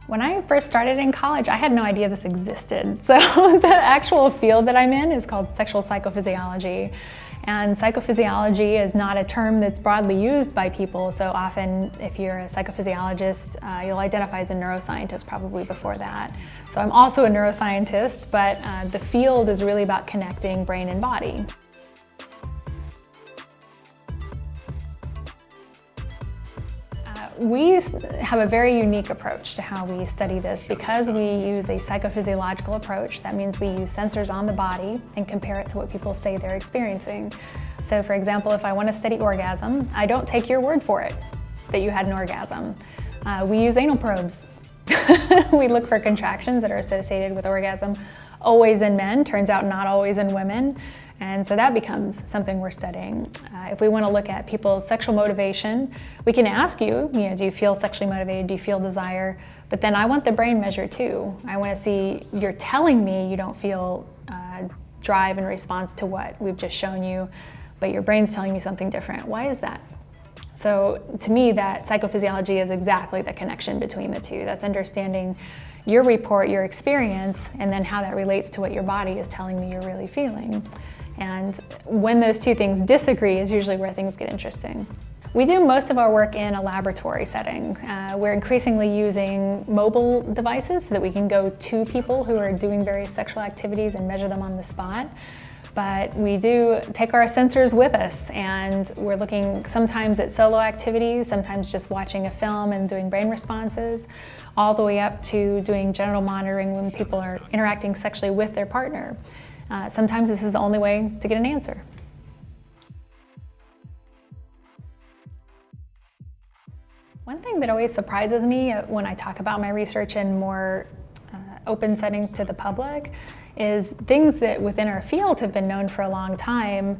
When I first started in college, I had no idea this existed. So the actual field that I'm in is called Sexual Psychophysiology. And psychophysiology is not a term that's broadly used by people. So often, if you're a psychophysiologist, you'll identify as a neuroscientist probably before that. So I'm also a neuroscientist, but the field is really about connecting brain and body. We have a very unique approach to how we study this because we use a psychophysiological approach. That means we use sensors on the body and compare it to what people say they're experiencing. So for example, if I want to study orgasm, I don't take your word for it that you had an orgasm. We use anal probes. We look for contractions that are associated with orgasm, always in men, turns out not always in women. And so that becomes something we're studying. If we want to look at people's sexual motivation, we can ask you, do you feel sexually motivated? Do you feel desire? But then I want the brain measure too. I want to see, you're telling me you don't feel drive in response to what we've just shown you, but your brain's telling me something different. Why is that? So to me, that psychophysiology is exactly the connection between the two. That's understanding your report, your experience, and then how that relates to what your body is telling me you're really feeling. And when those two things disagree is usually where things get interesting. We do most of our work in a laboratory setting. We're increasingly using mobile devices so that we can go to people who are doing various sexual activities and measure them on the spot. But we do take our sensors with us, and we're looking sometimes at solo activities, sometimes just watching a film and doing brain responses, all the way up to doing genital monitoring when people are interacting sexually with their partner. Sometimes this is the only way to get an answer. One thing that always surprises me when I talk about my research in more open settings to the public is things that within our field have been known for a long time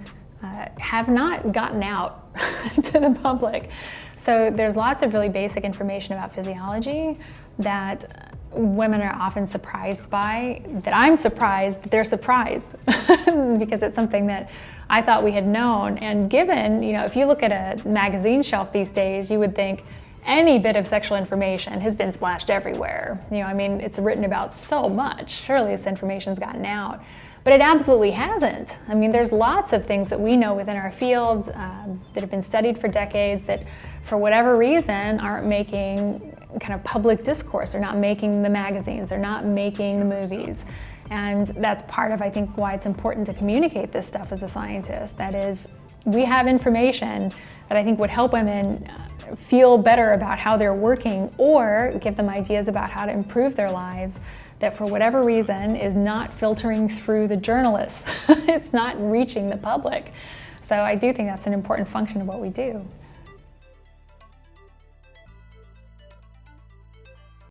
have not gotten out to the public. So there's lots of really basic information about physiology that women are often surprised by, that I'm surprised that they're surprised because it's something that I thought we had known. And given, if you look at a magazine shelf these days, you would think any bit of sexual information has been splashed everywhere. It's written about so much. Surely this information's gotten out. But it absolutely hasn't. There's lots of things that we know within our field that have been studied for decades that for whatever reason aren't making kind of public discourse. They're not making the magazines, they're not making the movies. And that's part of, I think, why it's important to communicate this stuff as a scientist. That is, we have information that I think would help women feel better about how they're working or give them ideas about how to improve their lives that for whatever reason is not filtering through the journalists. It's not reaching the public. So I do think that's an important function of what we do.